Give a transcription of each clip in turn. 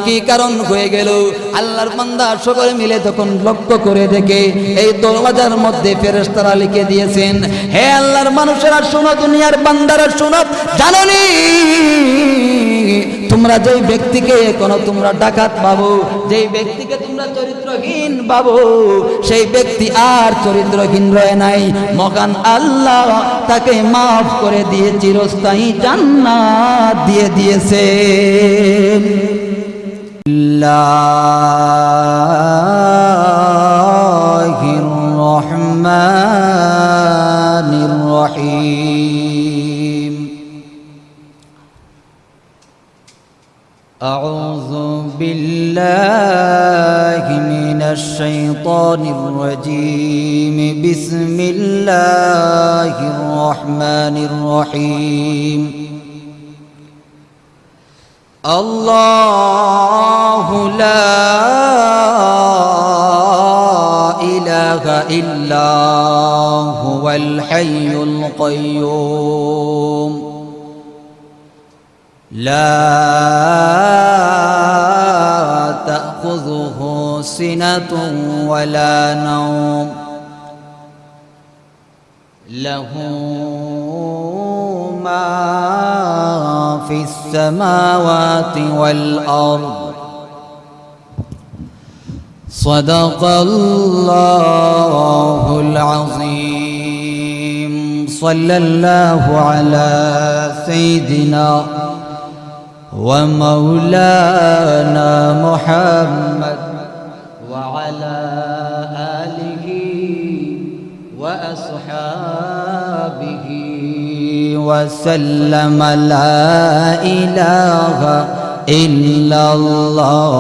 কি কারণ হয়ে গেল? আল্লাহর বান্দা সকলে মিলে তখন লক্ষ্য করে দেখে এই দরওয়াজার মধ্যে ফেরেশতারা লিখে দিয়েছেন, হে আল্লাহর মানুষেরা শোনো, দুনিয়ার বান্দারা শোনো, জানোনি তোমরা যেই ব্যক্তিকে কোনো তোমরা ডাকাত পাবো, যেই ব্যক্তিকে তোমরা চরিত্রহীন পাবো, সেই ব্যক্তি আর চরিত্রহীন রয়ে নাই। মহান আল্লাহ তাকে মাফ করে দিয়ে চিরস্থায়ী জান্নাত দিয়ে দিয়েছে। আল্লাহির রহমানির রহিম। আউযু বিল্লাহি মিনাশ শাইতানির রাজীম। বিসমিল্লাহির রহমানির রহিম। আল্লাহু লা ইলাহা ইল্লা হুয়াল হাইয়ুল কাইয়্যুম। لا تأخذه سنة ولا نوم له ما في السماوات والأرض صدق الله العظيم. صلى الله على سيدنا ومولانا محمد وعلى آله وأصحابه وسلم. لا إله إلا الله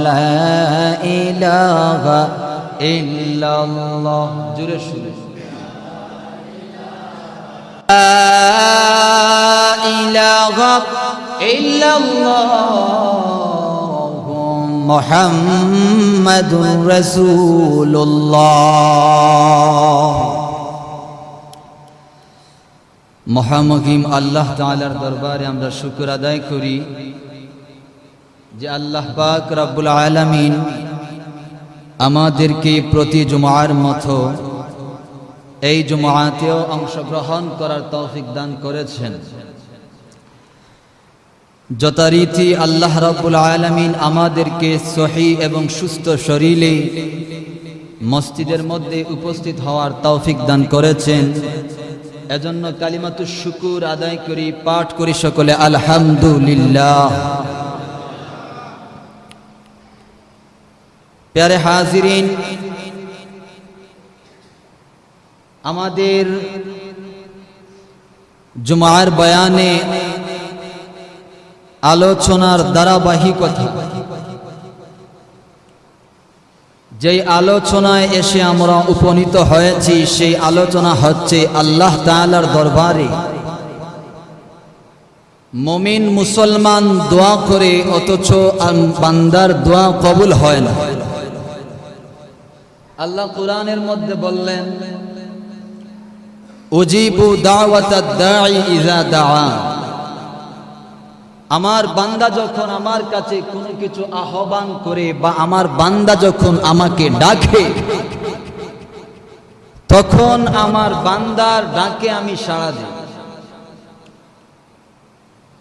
لا إله إلا الله. لا إله إلا الله محمد رسول الله. মহামহিম আল্লাহ তাআলার দরবারে আমরা শুকর আদায় করি যে আল্লাহ পাক রব্বুল আলামিন আমাদেরকে প্রতি জুমার মতো এই জুমাতেও অংশগ্রহণ করার তৌফিক দান করেছেন। যথারীতি আল্লাহ রাব্বুল আলামিন আমাদেরকে সহি এবং সুস্থ শরীরে মসজিদের মধ্যে উপস্থিত হওয়ার তৌফিক দান করেছেন। এজন্য কালিমাতুশ শুকুর আদায় করি, পাঠ করি সকলে আলহামদুলিল্লাহ। প্যারে হাজিরিন, আমাদের জুমার বয়ানে আলোচনার ধারাবাহিকতা, যেই আলোচনায় এসে আমরা উপনীত হয়েছি সেই আলোচনা হচ্ছে আল্লাহ তাআলার দরবারে মুমিন মুসলমান দোয়া করে অথচ বান্দার দোয়া কবুল হয় না। আল্লাহ কোরআনের মধ্যে বললেন, উজিবু দাওয়াতাদ দাঈ ইযা দাআ। আমার বান্দা যখন আমার কাছে কোনো কিছু আহ্বান করে বা আমার বান্দা যখন আমাকে ডাকে, তখন আমার বান্দার ডাকে আমি সাড়া দিই।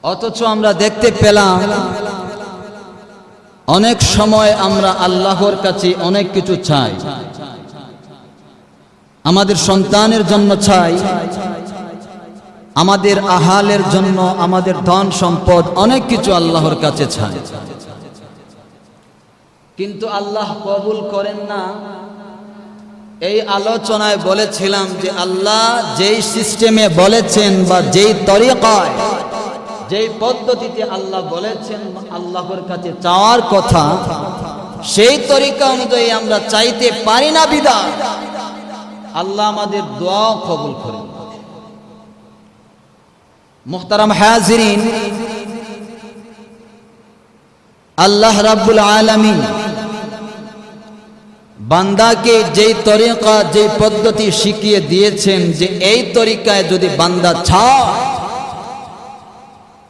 অথচ আমরা দেখতে পেলাম অনেক সময় আমরা আল্লাহর কাছে অনেক কিছু চাই, আমাদের সন্তানের জন্য চাই, আমাদের আহালের জন্য, আমাদের ধন সম্পদ, অনেক কিছু আল্লাহর কাছে চাই, কিন্তু আল্লাহ কবুল করেন না। এই আলোচনায় বলেছিলাম যে আল্লাহ যেই সিস্টেমে বলেছেন বা যেই তরিকায়, যেই পদ্ধতিতে আল্লাহ বলেছেন আল্লাহর কাছে চাওয়ার কথা, সেই তরিকা অনুযায়ী আমরা চাইতে পারি না বিধায় আল্লাহ আমাদের দোয়া কবুল করেন। মুহতারাম হাজিরিন, আল্লাহ রাব্বুল আলামিন বান্দাকে যেই তরিকা, যেই পদ্ধতি শিখিয়ে দিয়েছেন যে এই তরিকায় যদি বান্দা চায়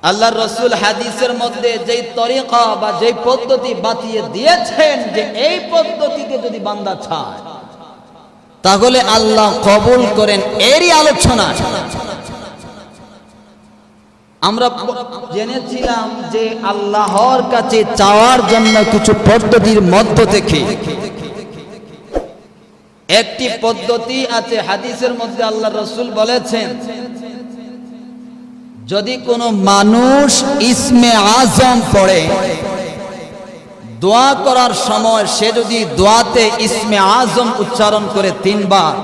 আল্লাহর রাসূল হাদিসের মধ্যে যেই তরিকা বা যেই পদ্ধতি বাতিয়ে দিয়েছেন যে এই পদ্ধতিতে যদি বান্দা চায় তাহলে আল্লাহ কবুল করেন, এরই আলোচনা। আমরা জেনেছিলাম যে আল্লাহর কাছে চাওয়ার জন্য কিছু পদ্ধতির মধ্য থেকে একটি পদ্ধতি আছে। হাদিসের মধ্যে আল্লাহর রাসূল বলেছেন, যদি কোনো মানুষ ইসমে আজম পড়ে দোয়া করার সময়, সে যদি দোয়াতে ইসমে আজম উচ্চারণ করে 3 বার,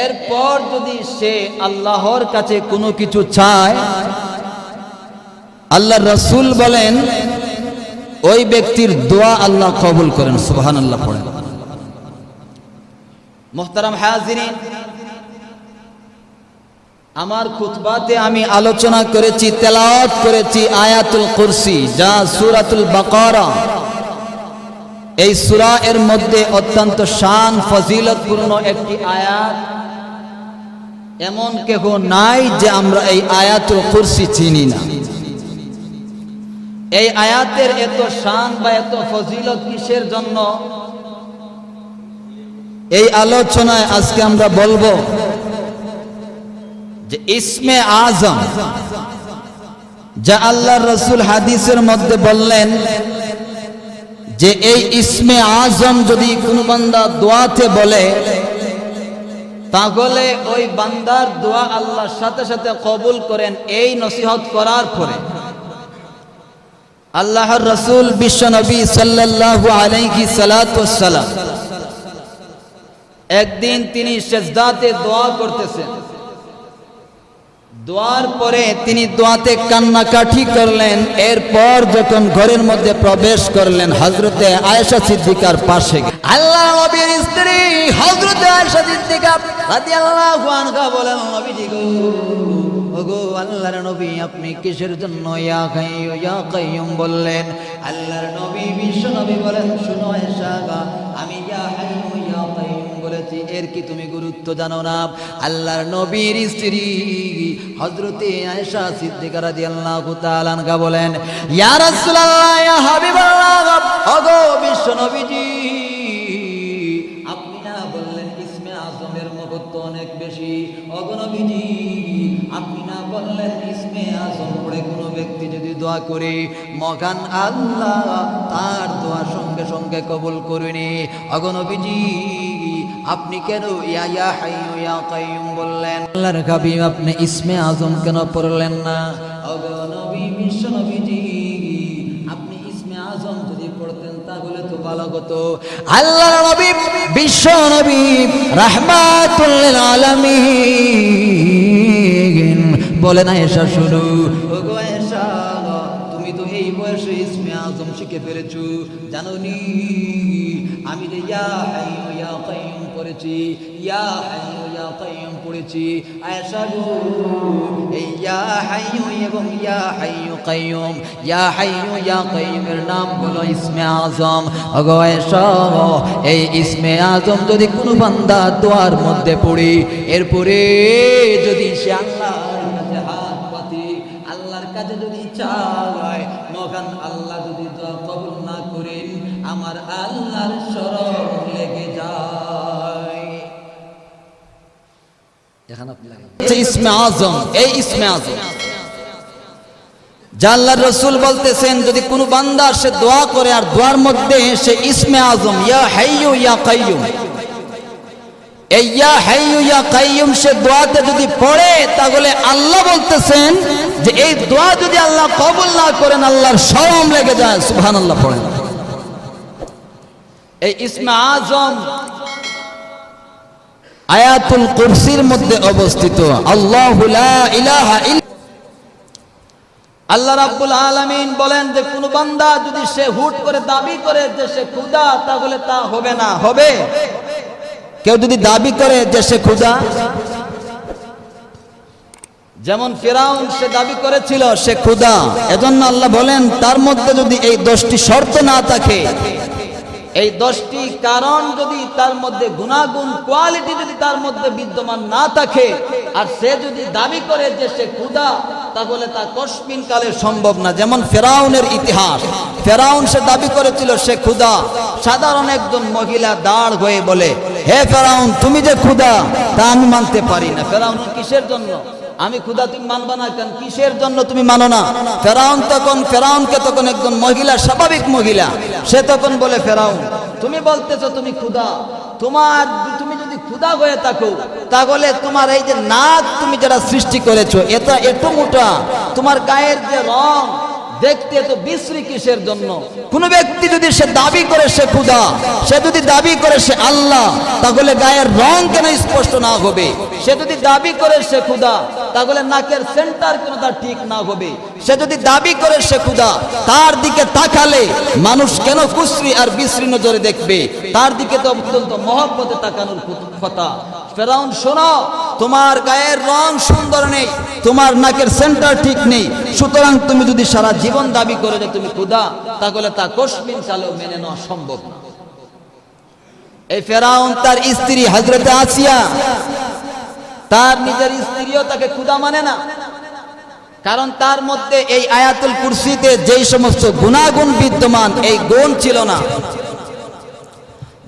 এরপর যদি সে আল্লাহর কাছে কোনো কিছু চায়, আল্লাহর রাসূল বলেন ওই ব্যক্তির দোয়া আল্লাহ কবুল করেন। সুবহানাল্লাহ পড়েন। মুহতারাম হাজিরিন, আমার খুতবাতে আমি আলোচনা করেছি, তেলাওয়াত করেছি আয়াতুল কুরসি, যা সূরাতুল বাকারা। এই সূরা এর মধ্যে অত্যন্ত শান ফজিলতপূর্ণ একটি আয়াত। এমন কেহ নাই যে আমরা এই আয়াতুল কুরসি চিনি না। এই আয়াতের এত শান বা এত ফজিলত কিসের জন্য, এই আলোচনায় আজকে আমরা বলবো যে ইসমে আজম, যা আল্লাহর রাসূল হাদিসের মধ্যে বললেন যে এই ইসমে আজম যদি কোনো বান্দা দোয়াতে বলে তাহলে ওই বান্দার দোয়া আল্লাহর সাথে সাথে কবুল করেন। এই নসিহত করার পরে আল্লাহর রাসূল বিশ্বনবী সাল্লাল্লাহু আলাইহি সাল্লাতু ওয়াসসালাম একদিন তিনি সিজদাতে দোয়া করতেছেন। দোয়ার পরে তিনি দোয়াতে কান্নাকাটি করলেন। এরপর যখন ঘরের মধ্যে প্রবেশ করলেন, হযরতে আয়েশা সিদ্দিকার পাশে আল্লাহর নবীর স্ত্রী হযরতে আয়েশা সিদ্দিকা রাদিয়াল্লাহু আনহা বলেন, নবীজি গো, ওগো আল্লাহর নবী, আপনি কিসের জন্য ইয়া হাইয়্যু ইয়া কাইয়্যুম বললেন? আল্লাহর নবী বিশ্ব নবী বলেন, শুনো আয়েশা, আমি ইয়া হাইয়্যু ইয়া কাইয়্যুম বলেছি, এর কি তুমি গুরুত্ব জানো না? আল্লাহর নবীর স্ত্রী হযরতে আয়েশা সিদ্দিকা রাদিয়াল্লাহু তাআলা আনহা বলেন, ইয়া রাসূলুল্লাহ, ইয়া হাবিবাল্লাহ, ওগো বিশ্ব নবীজি, আপনি না বললেন ইসমে আজমের মহত্ব অনেক বেশি? ওগো নবীজি, আপনি না বললেন ইসমে আজম পড়ে কোনো ব্যক্তি যদি দোয়া করে মহান আল্লাহ তার দোয়া সঙ্গে সঙ্গে কবুল করেনি? ওগো নবীজি, আপনি কেন ইয়া ইয়া হাইয়্যু ইয়া কাইয়্যুম বললেন? আল্লাহর হাবিব, আপনি ইসমে আজম কেন পড়লেন না? ওগো নবী, বিশ্ব নবীজি, আপনি ইসমে আজম যদি পড়তেন তাহলে তো ভালো হতো। আল্লাহর নবী বিশ্ব নবী রাহমাতুল লিল আলামিন বলেন, আয়েশা শুনো, ওগো আয়েশা, তুমি তো এই বয়সে ইসমে আজম শিখে ফেলেছো, জানোনি? আমি যে ইয়া হাইয়্যু ইয়া কাইয়্যুম পড়েছি, ইয়া হাইয়্যু ইয়া কাইয়্যুম পড়েছি। আয়েশা গো, এই ইয়া হাইয়্যু এবং ইয়া হাইয়্যু কাইয়্যুম, ইয়া হাইয়্যু ইয়া কাইয়্যুমের নাম হলো ইসমে আজম। ওগো আয়েশা, এই ইসমে আজম যদি কোনো বান্দা দোয়ার মধ্যে পড়ে, এরপরে যদি সে আল্লাহর কাছে হাত পাতে, আল্লাহর কাছে যদি চায়, মহান আল্লাহ যদি দোয়া কবুল না করেন, আমার আল্লাহর শরণ লেগে যায়। এখানে আপনি লাগেন ইসমে আজম, এই ইসমে আজম যা আল্লাহর রাসূল বলতেছেন, যদি কোনো বান্দা সে দোয়া করে আর দোয়ার মধ্যে সে ইসমে আজম ইয়া হাইয়্যু ইয়া কাইয়্যুম, এই ইয়া হাইয়্যু ইয়া কাইয়্যুম সে দোয়াতে যদি পড়ে, তাহলে আল্লাহ বলতেছেন যে এই দোয়া যদি আল্লাহ কবুল না করেন, আল্লাহর শরম লেগে যায়। সুবহানাল্লাহ পড়েন। এই ইসমে আজম আয়াতুল কুরসির মধ্যে অবস্থিত। আল্লাহু লা ইলাহা ইল্লা, আল্লাহ রাব্বুল আলামিন বলেন যে কোন বান্দা যদি সে হুট করে দাবি করে যে সে খোদা, তাহলে তা হবে না। হবে? কেউ যদি দাবি করে যে সে খোদা, যেমন ফিরাউন সে দাবি করেছিল সে খোদা, এজন্য আল্লাহ বলেন তার মধ্যে যদি এই 10টি শর্ত না থাকে, এই 10টি কারণ যদি তার মধ্যে গুণাগুণ কোয়ালিটি যদি তার মধ্যে বিদ্যমান না থাকে, আর সে যদি দাবি করে যে সে খোদা, তাহলে তা কসমিন কালে সম্ভব না। যেমন ফেরাউনের ইতিহাস, ফেরাউন সে দাবি করেছিল সে খোদা। সাধারণ একজন মহিলা দাঁড় হয়ে বলে, হে ফেরাউন তুমি যে খোদা তা আমি মানতে পারি না। ফেরাউন কিসের জন্য? আমি খোদা তুমি মানবা না কেন? কিসের জন্য তুমি মানো না? ফেরাউনকে তখন একজন মহিলা, স্বাভাবিক মহিলা, সে তখন বলে, ফেরাউন তুমি বলতেছো তুমি খোদা, তুমি যদি খোদা হয়ে থাকো তাহলে তোমার এই যে নাক তুমি যারা সৃষ্টি করেছো এটা এত মোটা, তোমার গায়ের যে রং দেখতে তো বিশ্রী কিসের জন্য? কোন ব্যক্তি যদি সে দাবি করে সে খোদা, সে যদি দাবি করে সে আল্লাহ, তাহলে গায়ের রং কেন স্পষ্ট না হবে? সে যদি দাবি করে সে খোদা, তাহলে নাকের সেন্টার কেন তার ঠিক না হবে? সে যদি দাবি করে সে খোদা, তার দিকে তাকালে মানুষ কেন কুশ্রী আর বিশ্রী নজরে দেখবে? তার দিকে তো অত্যন্ত মহব্বতে তাকানোর কথা। ফেরাউন শোনো, তোমার গায়ের রং সুন্দর নেই, তোমার নাকের সেন্টার ঠিক নেই, সুতরাং তুমি যদি সারা জীবন দাবি করে যে তুমি খোদা, তাহলে তা কসমিন কালেও মেনে নেওয়া সম্ভব না। এই ফেরাউন তার স্ত্রী হযরতে আসিয়া, তার নিজের স্ত্রীও তাকে খোদা মানে না, কারণ তার মধ্যে এই আয়াতুল কুরসিতে যেই সমস্ত গুণাগুণ বিদ্যমান, এই গুণ ছিল না,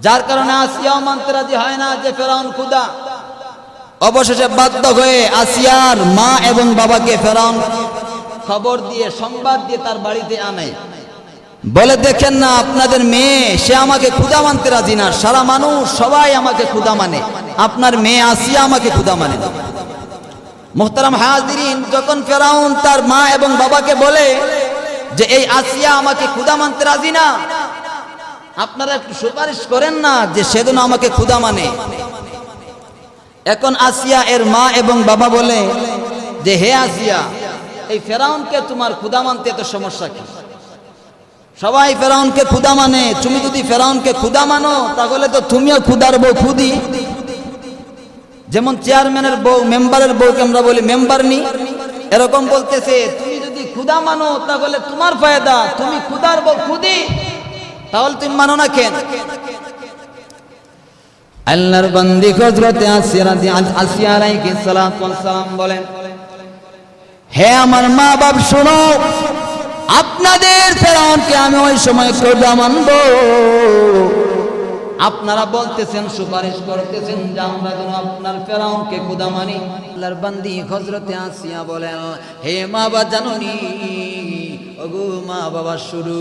যার কারণে আসিয়াও মানতে রাজি হয় না যে ফেরাউন খোদা। অবশেষে বাধ্য হয়ে আসিয়ার মা এবং বাবাকে ফেরাউন খবর দিয়ে, সংবাদ দিয়ে তার বাড়িতে আনে, বলে দেখেন না আপনাদের মেয়ে, সে আমাকে খোদা মানতে রাজি না, সারা মানুষ সবাই আমাকে খোদা মানে, আপনার মেয়ে আসিয়া আমাকে খোদা মানে না। মুহতারাম হাজিরিন, যখন ফেরাউন তার মা এবং বাবাকে বলে যে এই আসিয়া আমাকে খোদা মানতে রাজি না, আপনারা একটু সুপারিশ করেন না যে সেদিন আমাকে খোদা মানে। এখন আসিয়া এর মা এবং বাবা বলে যে হে আসিয়া, এই ফেরাউনকে তোমার খোদা মানতে এত সমস্যা কি? সবাই ফেরাউনকে খোদা মানে, তুমি যদি ফেরাউনকে খোদা মানো তাহলে তো তুমিও খোদার বউ খুদি। যেমন চেয়ারম্যানের বউ মেম্বারের বউকে আমরা বলি মেম্বারনি, এরকম বলতেছে তুমি যদি খোদা মানো তাহলে তোমার ফায়দা, তুমি খোদার বউ খুদি, তাহলে তুমি মানো না কেন? আল্লাহর বান্দি হযরত আসিয়া আলাইহিস সালাতু ওয়াস সালাম বলেন, হে আমার মা বাপ শোনো, আপনাদের ফেরাউনকে আমি ওই সময় খোদা মানব। আপনারা বলতেছেন, সুপারিশ করতেছেন যে আমরা যেন আপনার ফেরাউনকে খোদা মানি। আল্লাহর বান্দি হযরত আসিয়া বলেন, হে মা বাবা জাননি, ওগো মা বাবা শুরু,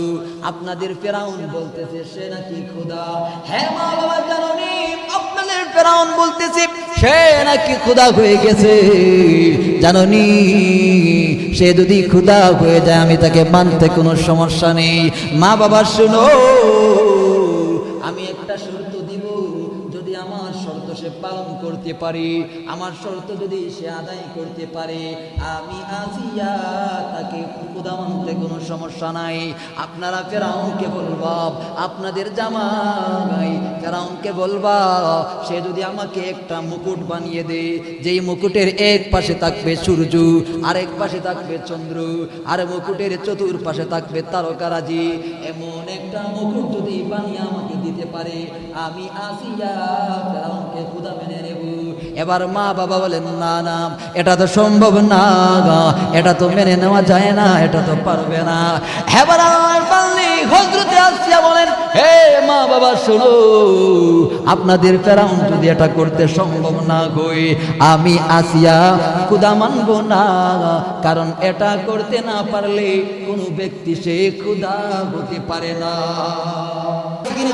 আপনাদের ফেরাউন বলতেছে সে নাকি খোদা। হ্যাঁ মা বাবা জাননি, আপনাদের ফেরাউন বলতেছে সে নাকি খোদা হয়ে গেছে। জাননি, সে যদি খোদা হয়ে যায় আমি তাকে মানতে কোনো সমস্যা নেই। মা বাবা শুনো, আমি একটা শর্ত দিব, যদি আমার শর্ত সে পালন করতে পারে, আমার শর্ত যদি সে আদায় করতে পারে, আমি আসিয়া তাকে খোদা মানতে কোনো সমস্যা নাই। আপনারা ফেরাউনকে বলবা, আপনাদের জামাই ফেরাউনকে বলবা, সে যদি আমাকে একটা মুকুট বানিয়ে দেয়, যেই মুকুটের এক পাশে থাকবে সূর্য, আরেক পাশে থাকবে চন্দ্র, আর মুকুটের চতুর্পাশে থাকবে তারকারাজি, এমন একটা মুকুট যদি বানিয়ে আমাকে দিতে পারে, আমি আসিয়া ফেরাউনকে খোদা মেনে নেব। এবার মা বাবা বলেন, না না, এটা তো সম্ভব না, এটা তো মেনে নেওয়া যায় না, এটা তো পারবে না। এবার আমার বান্দি হযরত আসিয়া বলেন, হে মা বাবা শোনো, আপনাদের ফেরাউন যদি এটা করতে সম্ভব না হয়, আমি আসিয়া খোদা মানব না, কারণ এটা করতে না পারলে কোনো ব্যক্তি সে খোদা হতে পারে না।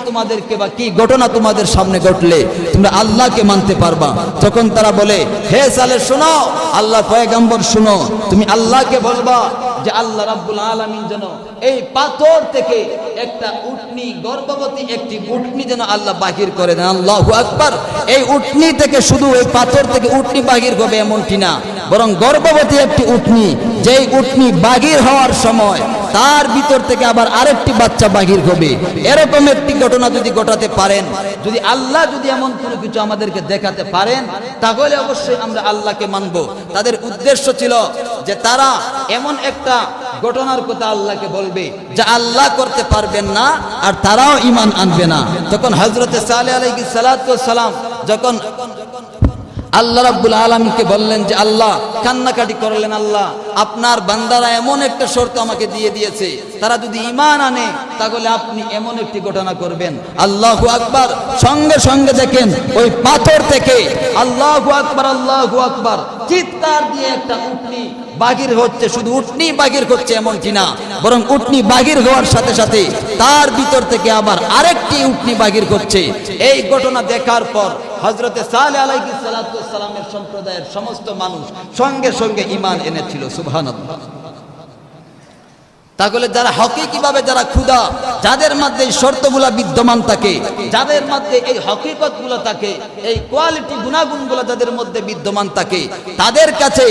তোমাদেরকে বা কি ঘটনা তোমাদের সামনে ঘটলে তোমরা আল্লাহকে মানতে পারবা? তখন তারা বলে, হে সালে শোনো, আল্লাহ পয়গম্বর শোনো, তুমি আল্লাহকে বলবা যে আল্লাহ রাব্বুল আলামিন যেন এই পাথর থেকে একটা উটনি, গর্ভবতী একটি উটনি যেন আল্লাহ বাহির করে দেন। আল্লাহু আকবার। এই উটনি থেকে, শুধু এই পাথর থেকে উটনি বাহির হবে এমনটি না, বরং গর্ভবতী একটি উটনি, যেই উটনি বাহির হওয়ার সময় তার ভিতর থেকে আবার আরেকটি বাচ্চা বাহির হবে। এরকম একটি ঘটনা যদি ঘটাতে পারেন, যদি আল্লাহ যদি এমন কোনো কিছু আমাদেরকে দেখাতে পারেন, তাহলে অবশ্যই আমরা আল্লাহকে মানব। তাদের উদ্দেশ্য ছিল যে তারা এমন একটা ঘটনার কথা আল্লাহকে বলবে যা আল্লাহ করতে পারবেন না, আর তারাও ঈমান আনবে না। তখন হযরত সালেহ আলাইহিস সালাতু ওয়াস সালাম যখন আল্লাহ রাব্বুল আলামিনকে বললেন যে আল্লাহ, কান্নাকাটি করলেন, আল্লাহ আপনার বান্দারা এমন একটা শর্ত আমাকে দিয়ে দিয়েছে, তারা যদি ঈমান আনে তাহলে আপনি এমন একটি ঘটনা করবেন। আল্লাহু আকবার। সঙ্গে সঙ্গে দেখেন ওই পাথর থেকে আল্লাহু আকবার আল্লাহু আকবার চিৎকার দিয়ে একটা উটনি বাগির হচ্ছে। শুধু উটনি বাগির হচ্ছে এমনটি না, বরং উটনি বাগির হওয়ার সাথে সাথে তার ভিতর থেকে আবার আরেকটি উটনি বাগির করছে। এই ঘটনা দেখার পর হযরতে সালেহ আলাইহিস সালাতু ওয়াস সালামের সম্প্রদায়ের সমস্ত মানুষ সঙ্গে সঙ্গে ঈমান এনেছিল। সুবহানাল্লাহ। তাহলে যারা হকিকিভাবে যারা ক্ষুধা, যাদের মধ্যে এই শর্তগুলা বিদ্যমান থাকে, যাদের মধ্যে এই হকিকতগুলো থাকে, এই কোয়ালিটি গুণাগুণগুলো যাদের মধ্যে বিদ্যমান থাকে, তাদের কাছে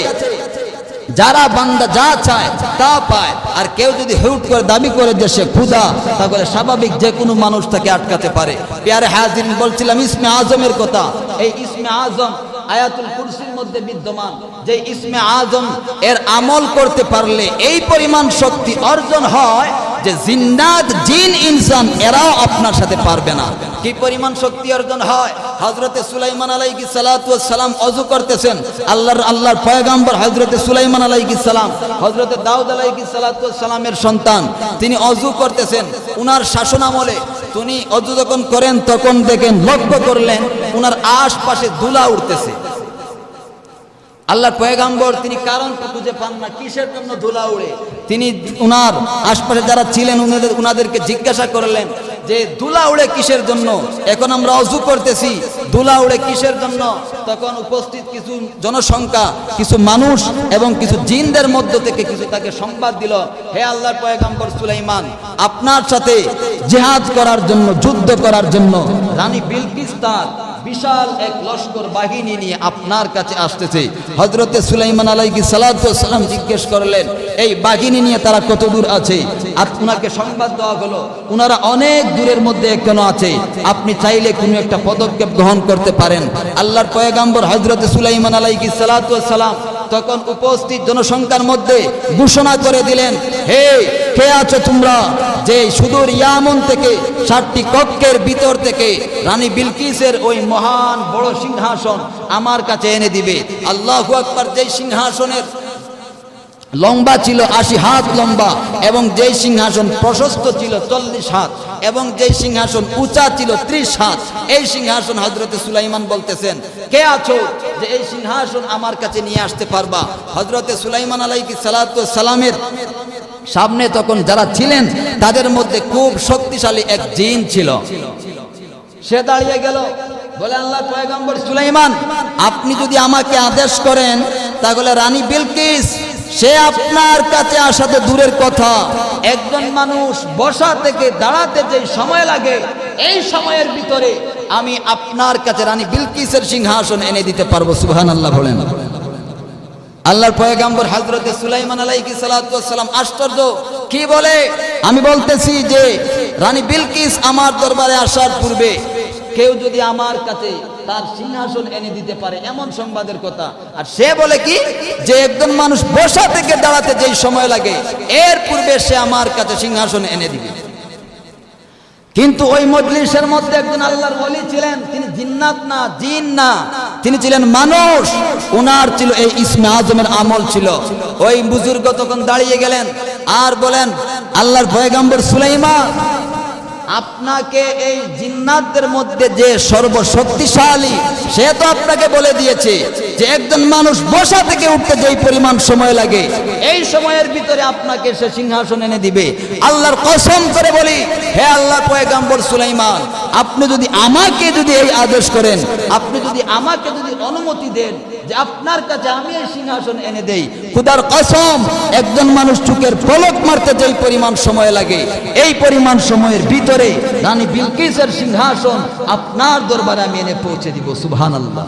যারা বান্দা যা চায় তা পায়। আর কেউ যদি হুট করে দাবি করে যে সে ক্ষুধা, তাহলে স্বাভাবিক যে কোনো মানুষ তাকে আটকাতে পারে। প্যারে হাজিরিন, বলছিলাম ইসমে আজমের কথা। এই ইসমে আজম আয়াতুল কুরসির মধ্যে বিদ্যমান। যে ইসমে আজম এর আমল করতে পারলে এই পরিমাণ শক্তি অর্জন হয় যে জিন্নাত জিন ইনসান এরাও আপনার সাথে পারবে না। কি পরিমাণ শক্তি অর্জন হয়! হযরতে সুলাইমান আলাইহিস সালাতু ওয়াস সালাম ওযু করতেছেন। আল্লাহর পয়গম্বর হযরতে সুলাইমান আলাইহিস সালাম হযরতে দাউদ আলাইহিস সালাতু ওয়াস সালামের সন্তান, তিনি ওযু করতেছেন। উনার শাসন আমলে তিনি ওযু যখন করেন তখন দেখেন, লক্ষ্য করলেন উনার আশপাশে ধুলা উঠতেছে। আল্লাহর পয়গম্বর তিনি কারণটা খুঁজে পান না, কিসের জন্য ধুলা উড়ে। তিনি উনার আশপাশে যারা ছিলেন উনাদেরকে জিজ্ঞাসা করলেন যে ধুলা উড়ে কিসের জন্য? এখন আমরা ওযু করতেছি, ধুলা উড়ে কিসের জন্য? তখন উপস্থিত কিছু জনসংখ্যা, কিছু মানুষ এবং কিছু জিনদের মধ্য থেকে কিছু তাকে সংবাদ দিল, হে আল্লাহর পয়গম্বর সুলাইমান, আপনার সাথে জিহাদ করার জন্য, যুদ্ধ করার জন্য রানী বিলকিস তার বিশাল এক লস্কর বাহিনী নিয়ে আপনার কাছে আসতেছে। হযরতে সুলাইমান আলাইহিস সালাতু ওয়াস সালাম জিজ্ঞেস করলেন, এই বাহিনী নিয়ে তারা কত দূর আছে? আপনাকে সংবাদ দেওয়া হলো উনারা অনেক দূরের মধ্যে এখনো আছে, আপনি চাইলে কোনো একটা পদক্ষেপ গ্রহণ করতে পারেন। আল্লাহর পয়গম্বর হযরতে সুলাইমান আলাইহিস সালাতু ওয়াস সালাম তখন উপস্থিত জনসংখ্যার মধ্যে ঘোষণা করে দিলেন, হে কে আছো তোমরা, যে সুদূর ইয়ামন থেকে 7টি কক্ষের ভিতর থেকে রানী বিলকিসের ওই মহান বড় সিংহাসন আমার কাছে এনে দিবে। আল্লাহু আকবার। যেই সিংহাসনের লম্বা ছিল 80 হাত লম্বা, এবং যেই সিংহাসন প্রশস্ত ছিল 40 হাত, এবং যেই সিংহাসন উঁচা ছিল 30 হাত, এই সিংহাসন হযরতে সুলাইমান বলতেছেন, কে আছো যে এই সিংহাসন আমার কাছে নিয়ে আসতে পারবা? হযরতে সুলাইমান আলাইহিস সালাতু ওয়াস সালামের সামনে তখন যারা ছিলেন তাদের মধ্যে খুব শক্তিশালী এক জিন ছিল। সে দাঁড়িয়ে গেল, বলে, আল্লাহর পয়গম্বর সুলাইমান, আপনি যদি আমাকে আদেশ করেন তাহলে রানী বিলকিস সে আপনার কাছে আসা তো দূরের কথা, একজন মানুষ বসা থেকে দাঁড়াতে যে সময় লাগে, এই সময়ের ভিতরে আমি আপনার কাছে রানী বিলকিসের সিংহাসন এনে দিতে পারবো। সুবহানাল্লাহ বলেন। আল্লাহর পয়গম্বর হযরতে সুলাইমান আলাইহিস সালাতু ওয়াস সালাম আশ্চর্য, কি বলে? আমি বলতেছি যে রানী বিলকিস আমার দরবারে আসার পূর্বে কেউ যদি আমার কাছে তার সিংহাসন এনে দিতে পারে, এমন সংবাদের কথা। আর সে বলে কি যে একজন মানুষ বসা থেকে দাঁড়াতে যেই সময় লাগে এর পূর্বে সে আমার কাছে সিংহাসন এনে দিবে। কিন্তু ওই মজলিসের মধ্যে একজন আল্লাহর ওলি ছিলেন, তিনি জিন্নাত না, জিন না, তিনি ছিলেন মানুষ। ওনার ছিল এই ইসমে আজমের আমল ছিল। ওই বুজুর্গ তখন দাঁড়িয়ে গেলেন আর বলেন, আল্লাহর পয়গম্বর সুলাইমান, আপনাকে এই জিন্নাতদের মধ্যে যে সর্বশক্তিশালী সে তো আপনাকে বলে দিয়েছে যে একজন মানুষ বসা থেকে উঠতে যেই পরিমাণ সময় লাগে এই সময়ের ভিতরে আপনাকে সে সিংহাসন এনে দিবে। আল্লাহর কসম করে বলি, হে আল্লাহর পয়গম্বর সুলাইমান, আপনি যদি আমাকে এই আদেশ করেন, আপনি যদি আমাকে অনুমতি দেন যে আপনার কাছে আমি এই সিংহাসন এনে দেই, খোদার কসম একজন মানুষ চোখের পলক মারতে যেই পরিমাণ সময় লাগে এই পরিমাণ সময়ের ভিতরে রানী বিলকিসের সিংহাসন আপনার দরবারে আমি এনে পৌঁছে দিব। সুবহানাল্লাহ।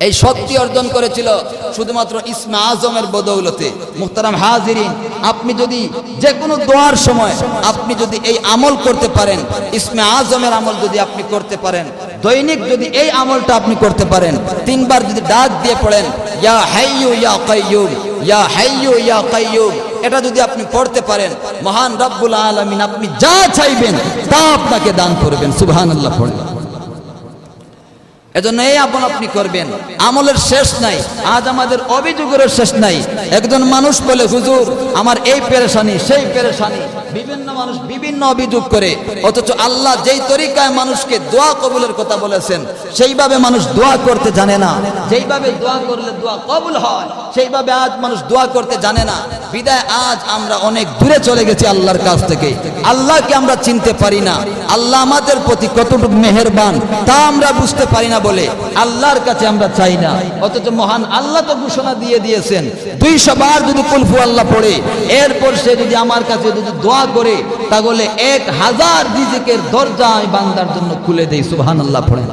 এই শক্তি অর্জন করেছিল শুধুমাত্র ইসমে আজমের বদৌলতে। মুহতারাম হাজিরিন, আপনি যদি যে কোনো দোয়ার সময় আপনি যদি এই আমল করতে পারেন, ইসমে আজমের আমল যদি আপনি করতে পারেন, দৈনিক যদি এই আমলটা আপনি করতে পারেন, 3 বার যদি ডাক দিয়ে পড়েন, ইয়া হাইয়ু ইয়া কাইয়ুম, ইয়া হাইয়ু ইয়া কাইয়ুম, এটা যদি আপনি পড়তে পারেন, মহান রব্বুল আলামিন আপনি যা চাইবেন তা আপনাকে দান করবেন। সুবহানাল্লাহ পড়েন। এজন্য এই আমল আপনি করবেন, আমলের শেষ নাই। আজ আমাদের অভিযোগের শেষ নাই। একজন মানুষ বলে হুজুর আমার এই পেরেশানি সেই পেরেশানি, বিভিন্ন মানুষ বিভিন্ন অভিযোগ করে, অথচ আল্লাহ যেই তরিকায় মানুষকে দোয়া কবুলের কথা বলেছেন সেইভাবে মানুষ দোয়া করতে জানে না। যেইভাবে দোয়া করলে দোয়া কবুল হয় সেইভাবে আজ মানুষ দোয়া করতে জানে না। বিদায় আজ আমরা অনেক দূরে চলে গেছি আল্লাহর কাছ থেকে। আল্লাহকে আমরা চিনতে পারি না, আল্লাহ আমাদের প্রতি কতটুকু মেহেরবান তা আমরা বুঝতে পারি না বলে আল্লাহর কাছে আমরা চাই না। অথচ মহান আল্লাহ তো ঘোষণা দিয়ে দিয়েছেন 200 বার যদি কুল হু আল্লাহ পড়ে এরপর সে যদি আমার কাছে যদি দোয়া করে তাহলে 1000 রিজিকের দরজা আমি বান্দার জন্য খুলে দেই। সুবহানাল্লাহ পড়ে।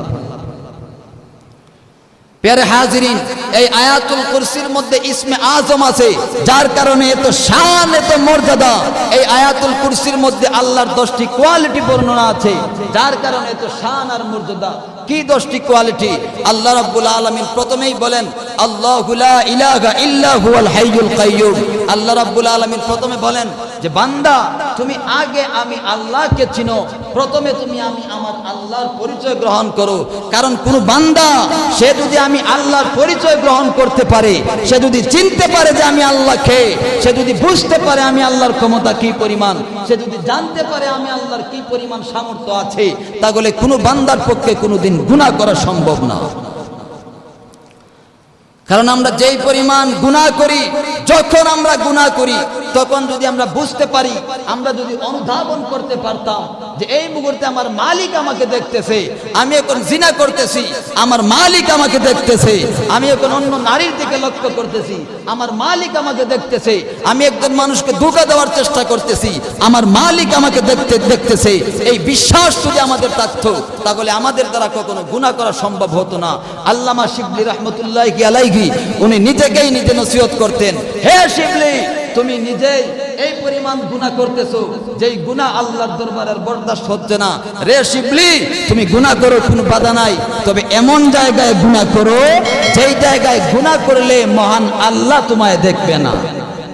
প্যারে হাজিরিন, এই আয়াতুল কুরসির মধ্যে ইসমে আজম আছে, যার কারণে এত শান এত মর্যাদা। এই আয়াতুল কুরসির মধ্যে আল্লাহর 10টি কোয়ালিটি বর্ণনা আছে, যার কারণে এত শান আর মর্যাদা। কি 10টি কোয়ালিটি? আল্লাহ রাব্বুল আলামিন প্রথমেই বলেন আল্লাহু লা ইলাহা ইল্লা হুয়াল হাইয়ুল কাইয়্যুম। আল্লাহ রাব্বুল আলামিন প্রথমে বলেন যে বান্দা তুমি আগে আমি আল্লাহকে চিনো, প্রথমে তুমি আমি আমার আল্লাহর পরিচয় গ্রহণ করো। কারণ কোন বান্দা সে যদি আমি আল্লাহর পরিচয় গ্রহণ করতে পারে, সে যদি চিনতে পারে যে আমি আল্লাহকে, সে যদি বুঝতে পারে আমি আল্লাহর ক্ষমতা কি পরিমাণ, সে যদি জানতে পারে আমি আল্লাহর কি পরিমাণ সামর্থ্য আছে, তাহলে কোনো বান্দার পক্ষে কোনোদিন গুনাহ করা সম্ভব না। কারণ আমরা যেই পরিমাণ গুনাহ করি, যখন আমরা গুনাহ করি তখন যদি আমরা বুঝতে পারি, আমরা যদি অনুধাবন করতে পারতাম যে এই মুহূর্তে আমার মালিক আমাকে দেখতেছে, আমি এখন জিনা করতেছি, আমার মালিক আমাকে দেখতেছে, আমি এখন অন্য নারীর দিকে লক্ষ্য করতেছি, আমার মালিক আমাকে দেখতেছে, আমি একজন মানুষকে ধোঁকা দেওয়ার চেষ্টা করতেছি, আমার মালিক আমাকে দেখতেছে, এই বিশ্বাস যদি আমাদের থাকতো তাহলে আমাদের দ্বারা কখনো গুনাহ করা সম্ভব হতো না। আল্লামা শিবলি রহমতুল্লাহি আলাইহি উনি নিজেকেই নিজে নসিহত করতেন, হে শিবলি তুমি নিজেই এই পরিমাণ গুনাহ করতেছো, যেই গুনাহ আল্লাহর দরবারে বরদাস্ত হচ্ছে না। রে শিবলি তুমি গুনাহ করো, কোনো বাধা নাই, তবে এমন জায়গায় গুনাহ করো যেই জায়গায় গুনাহ করলে মহান আল্লাহ তোমায় দেখবে না।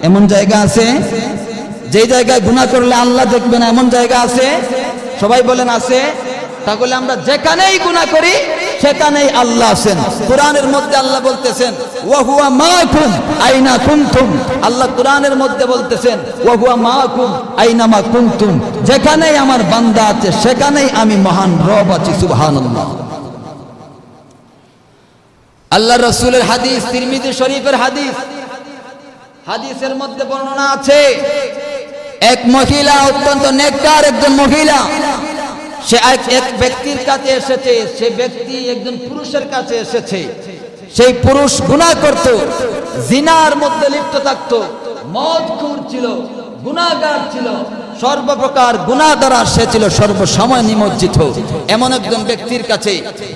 এমন জায়গা আছে যেই জায়গায় গুনাহ করলে আল্লাহ দেখবে না, এমন জায়গা আছে? সবাই বলেন আছে। তাহলে আমরা যেখানেই গুনাহ করি সেখানেই আল্লাহ আছেন। কোরআনের মধ্যে আল্লাহ বলতেছেন ওয়া হুয়া মাআকুম আইনা কুনতুম। আল্লাহ কোরআনের মধ্যে বলতেছেন ওয়া হুয়া মাআকুম আইনা মা কুনতুম, যেখানেই আমার বান্দা আছে সেখানেই আমি মহান রব আছি। সুবহানাল্লাহ। আল্লাহর রাসূলের হাদিস, তিরমিজি শরীফের হাদিস, হাদিসের মধ্যে বর্ণনা আছে এক মহিলা, অত্যন্ত নেককার একজন মহিলা, সে এক ব্যক্তির কাছে এসেছে, সে ব্যক্তি একজন পুরুষের কাছে এসেছে। সেই পুরুষ গুনাহ করত, জিনার মধ্যে লিপ্ত থাকত, মদখোর ছিল, গুনাহগার ছিল, সর্বপ্রকার গুনাহ দ্বারা সে ছিল সর্বসময় নিমজ্জিত। এমন একজন ব্যক্তির কাছে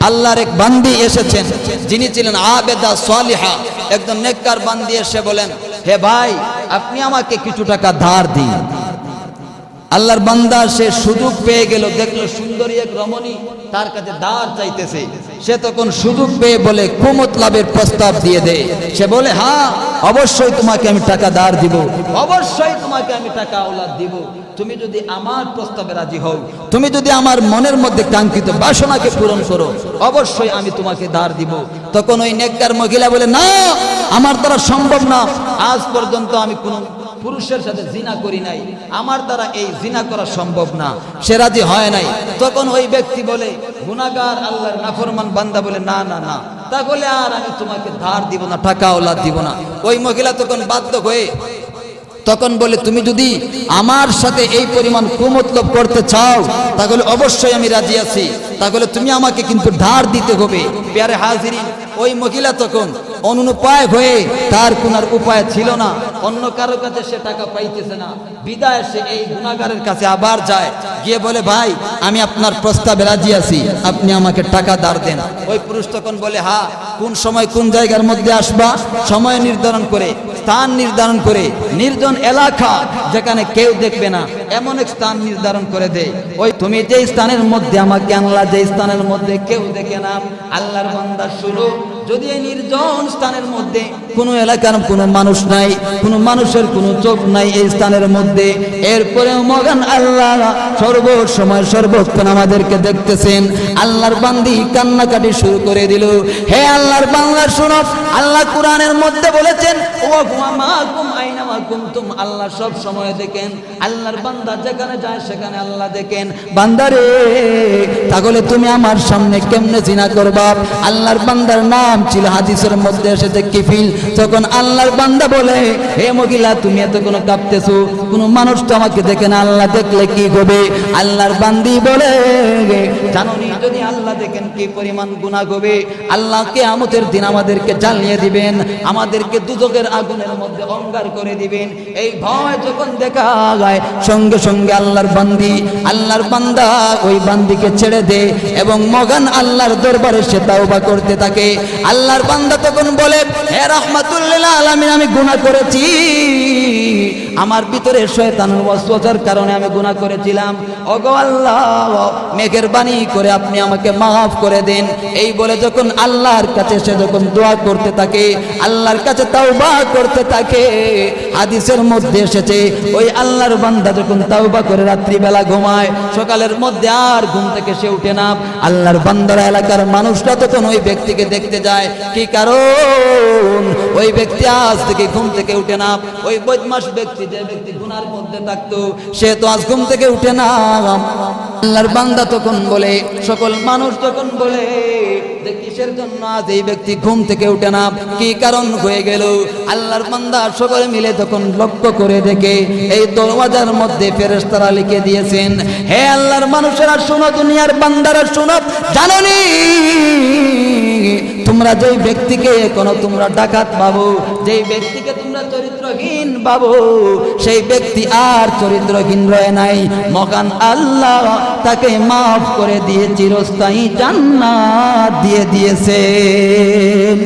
আল্লাহর এক বান্দি এসেছেন, যিনি ছিলেন আবেদা সালিহা, একজন নেককার বান্দি। এসে বলেন হে ভাই আপনি আমাকে কিছু টাকা ধার দিন। আল্লাহর বান্দা সে সুযোগ পেয়ে গেল, দেখলো সুন্দরী এক রমণী তার কাছে ধার চাইতেছে। সে তখন সুযোগ পেয়ে বলে কুমতলাভের প্রস্তাব দিয়ে দেয়। সে বলে হ্যাঁ অবশ্যই তোমাকে আমি টাকা ধার দিব, অবশ্যই তোমাকে আমি টাকা আওলাদ দিব, তুমি যদি আমার প্রস্তাবে রাজি হও, তুমি যদি আমার মনের মধ্যে কাঙ্ক্ষিত বাসনাকে পূরণ করো, অবশ্যই আমি তোমাকে ধার দিব। তখন ওই নেককার মহিলা বলে না, আমার দ্বারা সম্ভব না, আজ পর্যন্ত আমি কোনো পুরুষের সাথে জিনা করি নাই, আমার দ্বারা এই জিনা করা সম্ভব না। সে রাজি হয় নাই। তখন ওই ব্যক্তি বলে, গুনাহগার আল্লাহর নাফরমান বান্দা বলে না না না, তাহলে আর আমি তোমাকে ধার দিব না, টাকা আওলাদ দিব না। ওই মহিলা তখন বাধ্য হয়ে তখন বলে তুমি যদি আমার সাথে এই পরিমাণ কুমতলব করতে চাও তাহলে অবশ্যই আমি রাজি আছি, তাহলে তুমি আমাকে কিন্তু ধার দিতে হবে। প্যারে হাজিরিন, ওই মহিলা তখন অনুপায় হয়ে, তার কোন উপায় ছিল না, অন্য কারো কাছে সে টাকা পাইতেছে না, বিদায় সে এই গুনাহগারের কাছে আবার যায়, গিয়ে বলে ভাই আমি আপনার প্রস্তাবে রাজি আছি, আপনি আমাকে টাকা ধার দেন। ওই পুরুষ তখন বলে হ্যাঁ, কোন সময় কোন জায়গার মধ্যে আসবা, সময় নির্ধারণ করে, স্থান নির্ধারণ করে, নির্জন এলাকা যেখানে কেউ দেখবে না এমন এক স্থান নির্ধারণ করে দেয়। ওই তুমি যে স্থানের মধ্যে আমাকে আনলা, যে স্থানের মধ্যে কেউ দেখে না, আল্লাহর বান্দা শুনো, যদি এই নির্জন স্থানের মধ্যে কোনো এলাকার কোনো মানুষ নাই, কোনো মানুষের কোনো চোখ নাই এই স্থানের মধ্যে, এরপরেও মগান আল্লাহ সর্বসময় সর্বক্ষণ আমাদেরকে দেখতেছেন। আল্লাহর বান্দি কান্নাকাটি শুরু করে দিল। হে আল্লাহর বান্দা শুনো, আল্লাহ কোরআনের মধ্যে বলেছেন ওয়া হুয়া মাকুম আইনামা কুনতুম, আল্লাহ সব সময় দেখেন। আল্লাহর বান্দা যেখানে যায় সেখানে আল্লাহ দেখেন। বান্দারে তাহলে তুমি আমার সামনে কেমনে জিনা করবা? আল্লাহর বান্দার নাম ছিল হাদিসের মধ্যে এসেছে কিফিল। তখন আল্লাহর বান্দা বলে, হে মহিলা তুমি এত কোনো কাঁপতেছো, কোনো মানুষ তো আমাকে দেখে না, আল্লাহ দেখলে কি হবে? আল্লাহর বান্দি বলে, জানোনি যদি আল্লাহ দেখেন কি পরিমাণ গুনাহ হবে? আল্লাহ কিয়ামতের দিন আমাদেরকে জ্বালিয়ে দিবেন, আমাদেরকে দুজকের আগুনের মধ্যে অঙ্গার করে দিবেন। এই ভয় যখন দেখা যায় সঙ্গে সঙ্গে আল্লাহর বান্দা ওই বান্দিকে ছেড়ে দে এবং মগান আল্লাহর দরবারে সে তাওবা করতে থাকে। আল্লাহর বান্দা তখন বলে, হে রাহমাতুল লিল আলামিন, আমি গুনাহ করেছি, আমার ভিতরে শয়তানের ওয়াসওয়াসার কারণে আমি গুনাহ করেছিলাম। ওগো আল্লাহ, মেহেরবানি করে আপনি আমাকে মাফ করে দেন। এই বলে যখন আল্লাহর কাছে সে যখন দোয়া করতে থাকে, আল্লাহর কাছে তাওবা করতে থাকে, হাদিসের মধ্যে এসেছে ওই আল্লাহর বান্দা যখন তাওবা করে রাত্রিবেলা ঘুমায়, সকালের মধ্যে আর ঘুম থেকে সে উঠে না। আল্লাহর বান্দার এলাকার মানুষরা তখন ওই ব্যক্তিকে দেখতে যায়। কি কারণ? ওই ব্যক্তি আজ থেকে ঘুম থেকে উঠে না। ওই বদমাশ ব্যক্তি, যে ব্যক্তি গুনার মধ্যে থাকতো, সে তো আজ ঘুম থেকে উঠে না। আল্লাহর বান্দা তখন বলে, সকল মানুষ তখন বলে যে কিসের জন্য আজ এই ব্যক্তি ঘুম থেকে উঠে না, কি কারণ হয়ে গেল? আল্লাহর বান্দা সকলে মিলে তখন লক্ষ্য করে দেখে এই দরওয়াজার মধ্যে ফেরেশতারা লিখে দিয়েছেন, হে আল্লাহর মানুষেরা শোনো, দুনিয়ার বান্দারা শোনো, জানোনি তোমরা যেই ব্যক্তিকে কোনো তোমরা ডাকাত ভাবো, যেই ব্যক্তিকে তোমরা চরিত্রহীন ভাবো, সেই ব্যক্তি আর চরিত্রহীন রয়ে নাই। মহান আল্লাহ তাকে মাফ করে দিয়ে চিরস্থায়ী জান্নাত দিয়ে দিয়েছেন।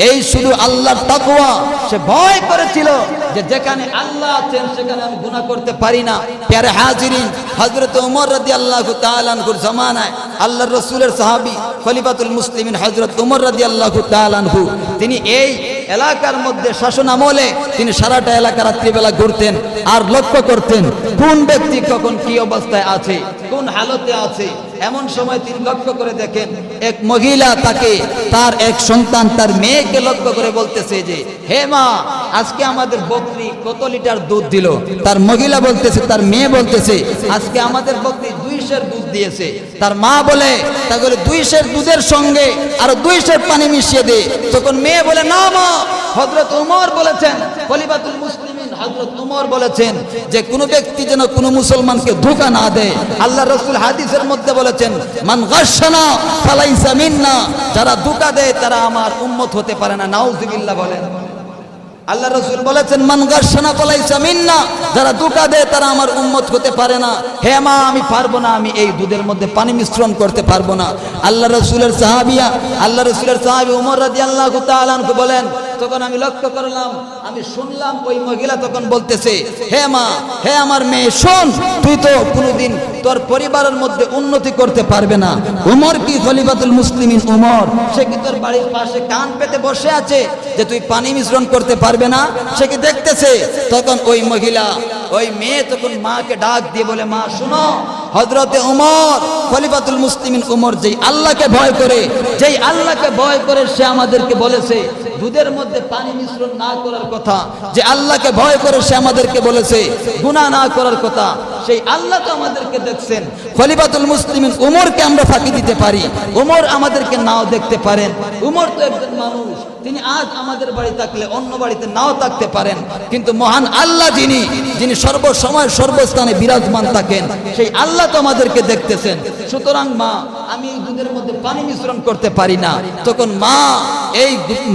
এই শুধু আল্লাহর তাকওয়া, সে ভয় করেছিল যে যেখানে আল্লাহ আছেন সেখানে আমি গুনাহ করতে পারি না। প্যারে হাজিরিন, হযরত ওমর রাদিয়াল্লাহু তাআলা আনহুর জামানায় আল্লাহর রাসূলের সাহাবী খলিফাতুল মুসলিমিন হযরত ওমর রাদিয়াল্লাহু তাআলা আনহু, তিনি এই এলাকার মধ্যে শাসন আমলে তিনি সারাটা এলাকা রাত্রিবেলা ঘুরতেন আর লক্ষ্য করতেন কোন ব্যক্তি কখন কি অবস্থায় আছে, কোন হালতে আছে। এমন সময় তিনি লক্ষ্য করে দেখেন এক মহিলা তাকে, তার এক সন্তান, তার মেয়েকে লক্ষ্য করে বলতেছে যে, হে মা, আজকে আমাদের বকরি কত লিটার দুধ দিল? তার মহিলা বলতেছে, তার মেয়ে বলতেছে, আজকে আমাদের বকরি 2 সের দুধ দিয়েছে। তার মা বলে, তাহলে 2 সের দুধের সঙ্গে আরো 2 সের পানি মিশিয়ে দে। তখন মেয়ে বলে, না মা, হযরত ওমর বলেছেন, খলিফাতুল মুসলিমিন হযরত ওমর বলেছেন যে কোনো ব্যক্তি যেন কোনো মুসলমানকে ধোঁকা না দেয়। আল্লাহ রাসূল হাদিসের মধ্যে বলেছেন, মান গাশশানা ফালাইসা মিন্না, যারা ধোঁকা দেয় তারা আমার উম্মত হতে পারে না। নাউযুবিল্লাহ বলেন। আল্লাহ রাসূল বলেছেন, মান গাশশানা ফালাইসা মিন্না, যারা ধোঁকা দেয় তারা আমার উম্মত হতে পারে না। হে মা, আমি পারবো না, আমি এই দুধের মধ্যে পানি মিশ্রণ করতে পারবো না। আল্লাহ রাসূলের সাহাবী ওমর রাদিয়াল্লাহু তাআলা আনহু বলেন, তখন আমি লক্ষ্য করলাম, আমি শুনলাম ওই মহিলা তখন বলতেছে, হে মা, হে আমার মেয়ে, শোন, তুই তো কোনোদিন তোর পরিবারের মধ্যে উন্নতি করতে পারবে না। ওমর কি খলিফাতুল মুসলিমিন ওমর, সে কি তোর বাড়ির পাশে কান পেতে বসে আছে যে তুই পানি মিশ্রণ করতে পারবে না? সে কি দেখতেছে? তখন ওই মহিলা, ওই মেয়ে তখন মাকে ডাক দিয়ে বলে, মা শুনো, হযরতে ওমর খলিফাতুল মুসলিমিন ওমর যেই আল্লাহকে ভয় করে সে আমাদেরকে বলেছে দুধের মধ্যে পানি মিশ্রণ না করার কথা। যে আল্লাহকে ভয় করে সে আমাদেরকে বলেছে গুনাহ না করার কথা। সেই আল্লাহ তো আমাদেরকে দেখছেন। খলিফাতুল মুসলিমিন ওমরকে আমরা ফাঁকি দিতে পারি, ওমর আমাদেরকে নাও দেখতে পারেন। ওমর তো একজন মানুষ, তিনি আজ আমাদের বাড়ি থাকলে অন্য বাড়িতে নাও থাকতে পারেন, কিন্তু মহান আল্লাহ যিনি সর্বসময় সর্বস্থানে বিরাজমান থাকেন, সেই আল্লাহ তো আমাদেরকে দেখতেছেন। সুতরাং মা, আমি এই দুধের মধ্যে পানি মিশ্রণ করতে পারি না। তখন মা এই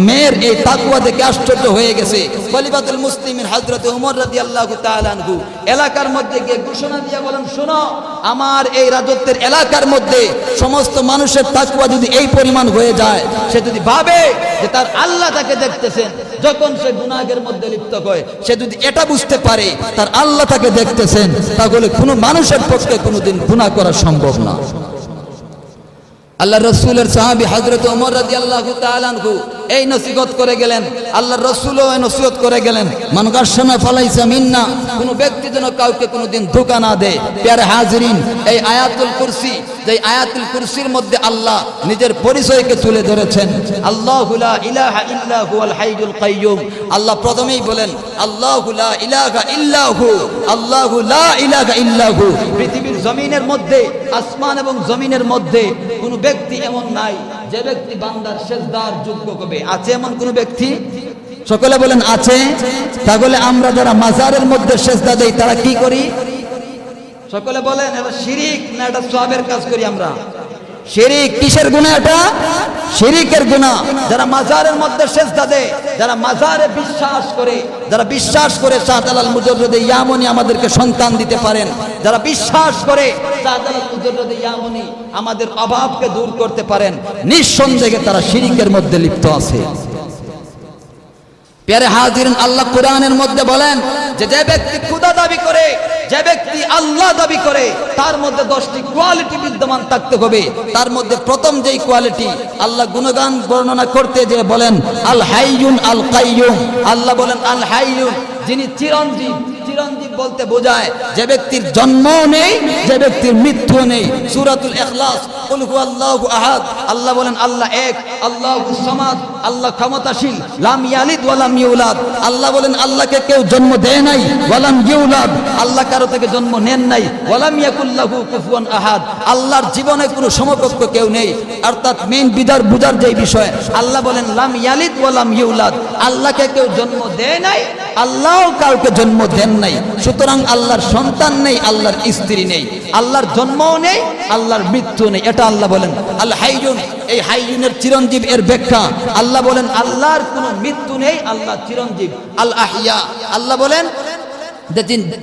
মেয়ের এই তাকওয়া দেখে আশ্চর্য হয়ে গেছে। খলিফাতুল মুসলিমিন হযরত ওমর রাদিয়াল্লাহু তাআলা আনহু এলাকার মধ্যে গিয়ে ঘোষণা দিয়ে বলেন, শোনো, আমার এই রাজত্বের এলাকার মধ্যে সমস্ত মানুষের তাকওয়া যদি এই পরিমাণ হয়ে যায়, সে যদি ভাবে যে তার আল্লাহ তাকে দেখতেছেন, যখন সে গুনাহের মধ্যে লিপ্ত হয়, সে যদি এটা বুঝতে পারে তার আল্লাহ তাকে দেখতেছেন, তাহলে কোনো মানুষের পক্ষে কোনোদিন গুনাহ করা সম্ভব না। আল্লাহ রসুলের সাহাবী হযরত ওমর রাদিয়াল্লাহু তাআলা আনহু এই নসিহত করে গেলেন, আল্লাহ রসুলও এই নসিহত করে গেলেন, মান গাশশানা ফালাইসা মিন্না, কোনো ব্যক্তি যেন কাউকে কোনোদিন ধোঁকা না দেয়। প্যারে হাজিরিন, এই আয়াতুল কুরসি, যে আয়াতুল কুরসির মধ্যে আল্লাহ নিজের পরিচয়কে তুলে ধরেছেন, আল্লাহু লা ইলাহা ইল্লা হুয়াল হাইয়ুল কাইয়্যুম। আল্লাহ প্রথমেই বলেন আল্লাহু লা ইলাহা ইল্লা হু, আল্লাহু লা ইলাহা ইল্লা হু। পৃথিবীর জমিনের মধ্যে, আসমান এবং জমিনের মধ্যে কোনো ব্যক্তি এমন নাই যে ব্যক্তি বান্দার সেজদার যোগ্য হবে। আছে এমন কোন ব্যক্তি? সকলে বলেন আছে। তাহলে আমরা যারা মাজারের মধ্যে সেজদা দেই তারা কি করি? সকলে বলেন এটা শিরিক না এটা সওয়াবের কাজ করি আমরা? শিরিক। কিসের গুনাহ এটা? শিরিকের গুনাহ। যারা মাজারের মধ্যে সেজদা দেয়, যারা মাজারে বিশ্বাস করে, যারা বিশ্বাস করে শাহজালাল মুজাররদে ইয়ামনি আমাদেরকে সন্তান দিতে পারেন, যারা বিশ্বাস করে শাহজালাল মুজাররদে ইয়ামনি আমাদের অভাবকে দূর করতে পারেন, নিঃসন্দেহে তারা শিরিকের মধ্যে লিপ্ত আছে। প্যারে হাজিরিন, আল্লাহ কোরআনের মধ্যে বলেন যে যে ব্যক্তি খোদা দাবি করে, যে ব্যক্তি আল্লাহ দাবি করে, তার মধ্যে 10টি কোয়ালিটি বিদ্যমান থাকতে হবে। তার মধ্যে প্রথম যেই কোয়ালিটি, আল্লাহ গুণগান বর্ণনা করতে যে বলেন আল হাইয়ুন আল কাইয়্যুম। আল্লাহ বলেন আল হাইয়ুন, যিনি চিরঞ্জীব। চিরঞ্জীব বলতে বোঝায় যে ব্যক্তির জন্মও নেই, যে ব্যক্তির মৃত্যুও নেই। সূরাতুল ইখলাস, কুল হুয়াল্লাহু আহাদ। আল্লাহ বলেন আল্লাহ এক, আল্লাহুস সামাদ, আল্লাহ ক্ষমতাশীল, লাম ইয়ালিদ ওয়া লাম ইউলাদ। আল্লাহ বলেন আল্লাহকে কেউ জন্ম দেয় নাই, ওয়া লাম ইউলাদ, আল্লাহ কারো থেকে জন্ম নেন নাই, ওয়া লাম ইয়াকুল্লাহু কুফুয়ান আহাদ, আল্লাহর জীবনে কোনো সমকক্ষ কেউ নেই। অর্থাৎ মেইন বুঝার যেই বিষয়, আল্লাহ বলেন লাম ইয়ালিদ ওয়া লাম ইউলাদ, আল্লাহকে কেউ জন্ম দেয় নাই, আল্লাহও কাউকে জন্ম দেন নাই। সুতরাং আল্লাহর সন্তান নেই, আল্লাহর স্ত্রী নেই, আল্লাহর জন্মও নেই, আল্লাহর মৃত্যু নেই। এটা আল্লাহ বলেন আল হাইয়ুন। এই হাইয়ুনের চিরঞ্জীব এর ব্যাখ্যা, আল্লাহ বলেন আল্লাহর কোনো মৃত্যু নেই, আল্লাহ চিরঞ্জীব। আল আহিয়া, আল্লাহ বলেন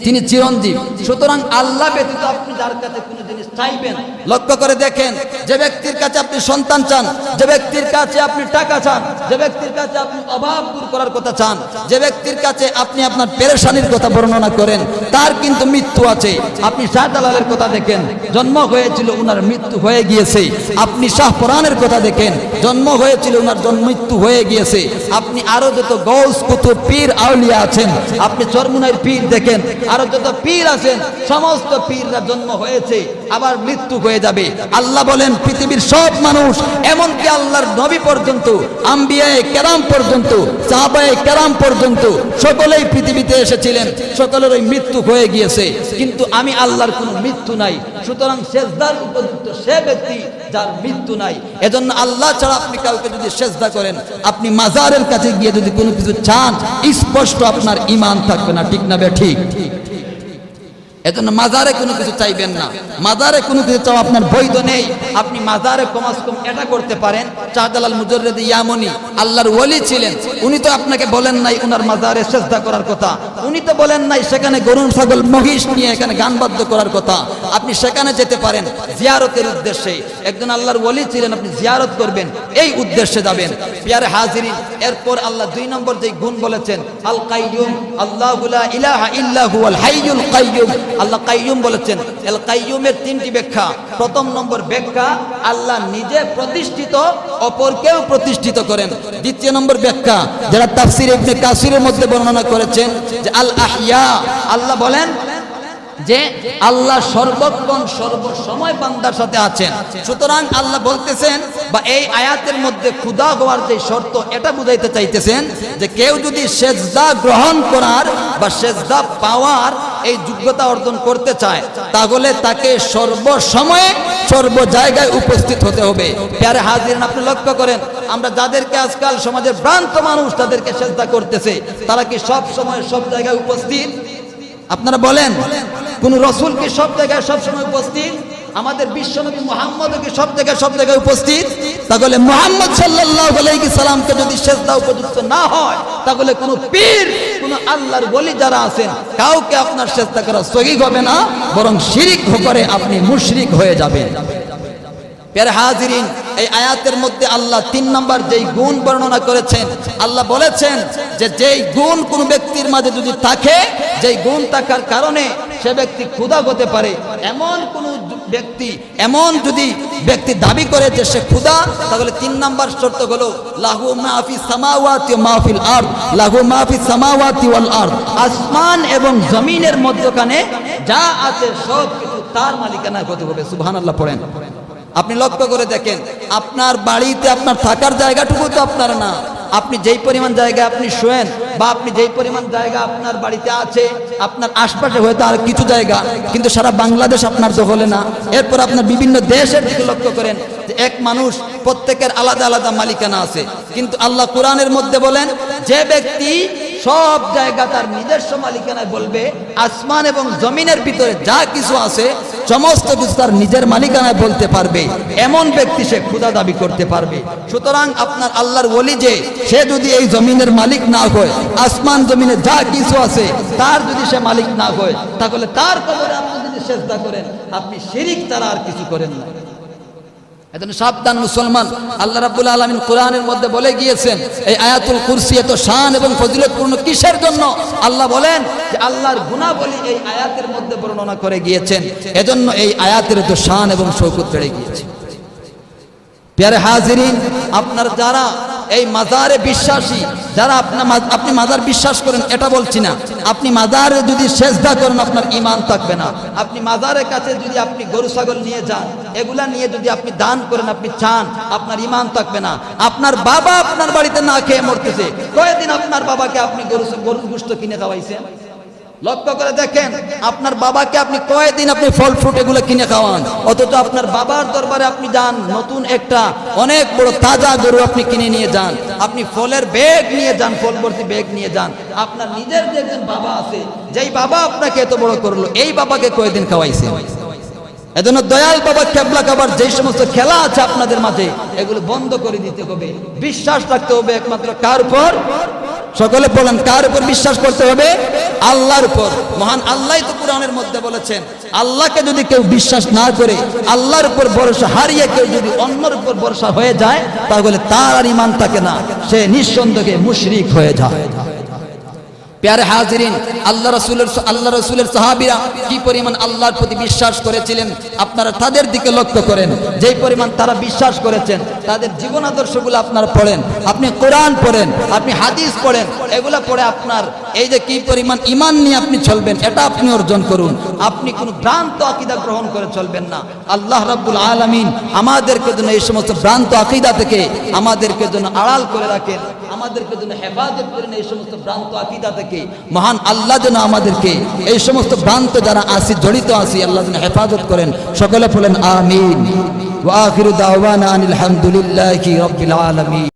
তিনি চিরঞ্জীব। সুতরাং আল্লাহ ব্যতীত আপনি যার কাছে কোনো জিনিস চাইবেন, লক্ষ্য করে দেখেন, যে ব্যক্তির কাছে আপনি সন্তান চান, যে ব্যক্তির কাছে আপনি টাকা চান, যে ব্যক্তির কাছে আপনি অভাব দূর করার কথা চান, যে ব্যক্তির কাছে আপনি আপনার পেরেশানির কথা বর্ণনা করেন, তার কিন্তু মৃত্যু আছে। আপনি শাহজালালের কথা দেখেন, জন্ম হয়েছিল, উনার মৃত্যু হয়ে গিয়েছে। আপনি শাহপরানের কথা দেখেন, জন্ম হয়েছিল, উনার মৃত্যু হয়ে গিয়েছে। আপনি আরো যত গৌস কুতুব পীর আউলিয়া আছেন, আপনি চরমুনাইর পীর দেখেন, আরো যত পীর আছেন, সমস্ত পীররা জন্ম হয়েছে, আবার মৃত্যু হয়ে যাবে। আল্লাহ বলেন পৃথিবীর সব মানুষ, এমনকি আল্লাহর নবী পর্যন্ত, আম্বিয়ায়ে কেরাম পর্যন্ত, সাহাবায়ে কেরাম পর্যন্ত সকলেই পৃথিবীতে এসেছিলেন, সকলের ওই মৃত্যু হয়ে গিয়েছে। কিন্তু আমি আল্লাহর কোনো মৃত্যু নাই। সুতরাং সেজদার উপযুক্ত সে ব্যক্তি যার মৃত্যু নাই। এজন্য আল্লাহ ছাড়া আপনি কাউকে যদি সেজদা করেন, আপনি মাজারের কাছে গিয়ে যদি কোনো কিছু চান, স্পষ্ট আপনার ঈমান থাকবে না। ঠিক না ঠিক? এজন্য মাজারে কোনো কিছু চাইবেন না। মাজারে কোনো কিছু চাও আপনার বৈধ নেই। আপনি মাজারে কমাস কম এটা করতে পারেন, শাহজালাল মুজাররদে ইয়ামনি আল্লাহর ওলি ছিলেন, উনি তো আপনাকে বলেন নাই উনার মাজারে সেজদা করার কথা, উনি তো বলেন নাই সেখানে গরু ছাগল মহিষ নিয়ে এখানে গান বাদ্য করার কথা। আপনি সেখানে যেতে পারেন জিয়ারতের উদ্দেশ্যে, একজন আল্লাহর ওলি ছিলেন, আপনি জিয়ারত করবেন, এই উদ্দেশ্যে যাবেন। প্রিয় হাজিরিন, এরপর আল্লাহ 2 নম্বর যে গুণ বলেছেন আল কাইয়্যুম, আল্লাহু লা ইলাহা ইল্লা হুয়াল হাইয়ুল কাইয়্যুম। আল্লাহ কাইয়্যুম বলেছেন। আল কাইয়্যুমের 3টি ব্যাখ্যা। প্রথম নম্বর ব্যাখ্যা, আল্লাহ নিজে প্রতিষ্ঠিত, অপরকেও প্রতিষ্ঠিত করেন। দ্বিতীয় নম্বর ব্যাখ্যা, যারা তাফসীর ইবনে কাসিরের মধ্যে বর্ণনা করেছেন যে আল আহিয়া, আল্লাহ বলেন যে আল্লাহ সর্বক্ষণ সর্বসময় বান্দার সাথে আছেন। সুতরাং আল্লাহ বলতেছেন, বা এই আয়াতের মধ্যে খুদা হওয়ার যে শর্ত, এটা বুঝাইতে চাইতেছেন যে কেউ যদি সেজদা গ্রহণ করার বা সেজদা পাওয়ার এই যোগ্যতা অর্জন করতে চায়, তাহলে তাকে সর্বসময়ে সর্ব জায়গায় উপস্থিত হতে হবে। প্যারে হাজিরিন, আপনি লক্ষ্য করেন, আমরা যাদেরকে আজকাল সমাজের ভ্রান্ত মানুষ তাদেরকে সেজদা করতেছে, তারা কি সব সময় সব জায়গায় উপস্থিত? আপনারা বলেন, কোন রসুল কি সব জায়গায় সব সময় উপস্থিত? আমাদের বিশ্বনবী মুহাম্মদ কি সব জায়গায় উপস্থিত? তাহলে মুহাম্মদ সাল্লাল্লাহু আলাইহি সাল্লামকে যদি সেজদা উপযুক্ত না হয়, তাহলে কোন পীর, কোন আল্লাহর ওলি যারা আছেন, কাউকে আপনার সেজদা করা সহিহ হবে না, বরং শিরিক করে আপনি মুশরিক হয়ে যাবেন। প্রিয় হাজিরিন, এই আয়াতের মধ্যে আল্লাহ 3 নম্বর যেই গুণ বর্ণনা করেছেন, আল্লাহ বলেছেন যে যেই গুণ কোন ব্যক্তির মাঝে যদি থাকে, যেই গুণ থাকার কারণে সে ব্যক্তি খোদা হতে পারে। এমন কোন ব্যক্তি, এমন যদি ব্যক্তি দাবি করে যে সে খোদা, তাহলে 3 নাম্বার শর্ত হলো লাহু মা ফিস সামাওয়াতি ওয়া মা ফিল আরদ, লাহু মা ফিস সামাওয়াতি ওয়াল আরদ, আসমান এবং জমিনের মধ্যখানে যা আছে সব কিছু তার মালিকানা হতে হবে। সুবহানাল্লাহ পড়েন। আপনি লক্ষ্য করে দেখেন, আপনার বাড়িতে আপনার থাকার জায়গাটুকু তো আপনার না। আপনি যেই পরিমাণ জায়গা আপনি শোয়েন, বা আপনি যেই পরিমাণ জায়গা আপনার বাড়িতে আছে, আপনার আশপাশে হয়তো আর কিছু জায়গা, কিন্তু সারা বাংলাদেশ আপনার দখলে না। এরপর আপনার বিভিন্ন দেশের দিকে লক্ষ্য করেন যে এক মানুষ, প্রত্যেকের আলাদা আলাদা মালিকানা আছে। কিন্তু আল্লাহ কোরআনের মধ্যে বলেন, যে ব্যক্তি সব জায়গা তার নিজস্ব মালিকানায় বলবে, আসমান এবং জমিনের ভিতরে যা কিছু আছে সমস্ত কিছু তার নিজের মালিকানায় বলতে পারবে, এমন ব্যক্তি সে খোদা দাবি করতে পারবে। সুতরাং আপনার আল্লাহর ওলি যে, সে যদি এই জমিনের মালিক না হয়, আসমান জমিনে যা কিছু আছে তার যদি সে মালিক না হয়, তাহলে তার কবরে আপনি যদি সেজদা করেন, আপনি শিরিক ছাড়া আর কিছু করেন না। এজন্য সাবধান মুসলমান। আল্লাহ রাব্বুল আলামিন কোরআনের মধ্যে বলে গিয়েছেন, এই আয়াতুল কুরসি এত শান এবং ফজিলতপূর্ণ কিসের জন্য? আল্লাহ বলেন যে আল্লাহর গুণাবলী এই আয়াতের মধ্যে বর্ণনা করে গিয়েছেন, এজন্য এই আয়াতের এত শান এবং শৌকত বেড়ে গিয়েছে। প্যারে হাজিরিন, আপনার যারা এই মাজারে বিশ্বাসী, যারা আপনি মাজার বিশ্বাস করেন এটা বলছি না, আপনি মাজারে যদি সেজদা করেন আপনার ঈমান থাকবে না। আপনি মাজারের কাছে যদি আপনি গরু ছাগল নিয়ে যান, এগুলা নিয়ে যদি আপনি দান করেন, আপনি চান, আপনার ঈমান থাকবে না। আপনার বাবা আপনার বাড়িতে না খেয়ে মরতেছে, কয়দিন আপনার বাবাকে আপনি গরুর গোশত কিনে খাওয়াইছেন? লক্ষ্য করে দেখেন, আপনার বাবাকে আপনি কয়দিন আপনি ফল ফ্রুট এগুলো কিনে খাওয়ান, অথচ আপনার বাবার দরবারে আপনি যান, নতুন একটা অনেক বড় তাজা গরু আপনি কিনে নিয়ে যান, আপনি ফলের ব্যাগ নিয়ে যান, ফল ভর্তি ব্যাগ নিয়ে যান। আপনার নিজের যে একজন বাবা আছে, যেই বাবা আপনাকে এত বড় করলো, এই বাবাকে কয়দিন খাওয়াইছে? এজন্য দয়াল বাবা কেবলা কাবার যে সমস্ত খেলা আছে আপনাদের মাঝে, এগুলো বন্ধ করে দিতে হবে। বিশ্বাস রাখতে হবে একমাত্র কার উপর? সকলে বলেন, কার উপর বিশ্বাস করতে হবে? আল্লাহর উপর। মহান আল্লাহ তো কোরআনের মধ্যে বলেছেন, আল্লাহকে যদি কেউ বিশ্বাস না করে, আল্লাহর উপর ভরসা হারিয়ে কেউ যদি অন্যের উপর ভরসা হয়ে যায়, তাহলে তার আর ঈমান থাকে না, সে নিঃসন্দেহে মুশরিক হয়ে যায়। প্যারে হাজিরিন, আল্লাহ রসুলের সাহাবীরা কি পরিমাণ আল্লাহর প্রতি বিশ্বাস করেছিলেন, আপনারা তাদের দিকে লক্ষ্য করেন। যেই পরিমাণ তারা বিশ্বাস করেছেন, তাদের জীবন আদর্শগুলো আপনারা পড়েন, আপনি কোরআন পড়েন, আপনি হাদিস পড়েন, এগুলা পড়ে আপনার এই যে কি পরিমাণ ঈমান নিয়ে আপনি চলবেন, এটা আপনি অর্জন করুন। আপনি কোনো ভ্রান্ত আকীদা গ্রহণ করে চলবেন না। আল্লাহ রাব্বুল আলামিন আমাদেরকে যেন এই সমস্ত ভ্রান্ত আকীদা থেকে আমাদেরকে যেন আড়াল করে রাখেন, আমাদেরকে যেন হেফাজত করেন এই সমস্ত ভ্রান্ত আকীদা থেকে। মহান আল্লাহ যেন আমাদেরকে এই সমস্ত ভ্রান্ত যারা আসি, জড়িত আসি, আল্লাহ যেন হেফাজত করেন। সকলে বলেন আমিন। ওয়া আখিরু দাওয়ানা আনিল হামদুলিল্লাহি রাব্বিল আলামিন।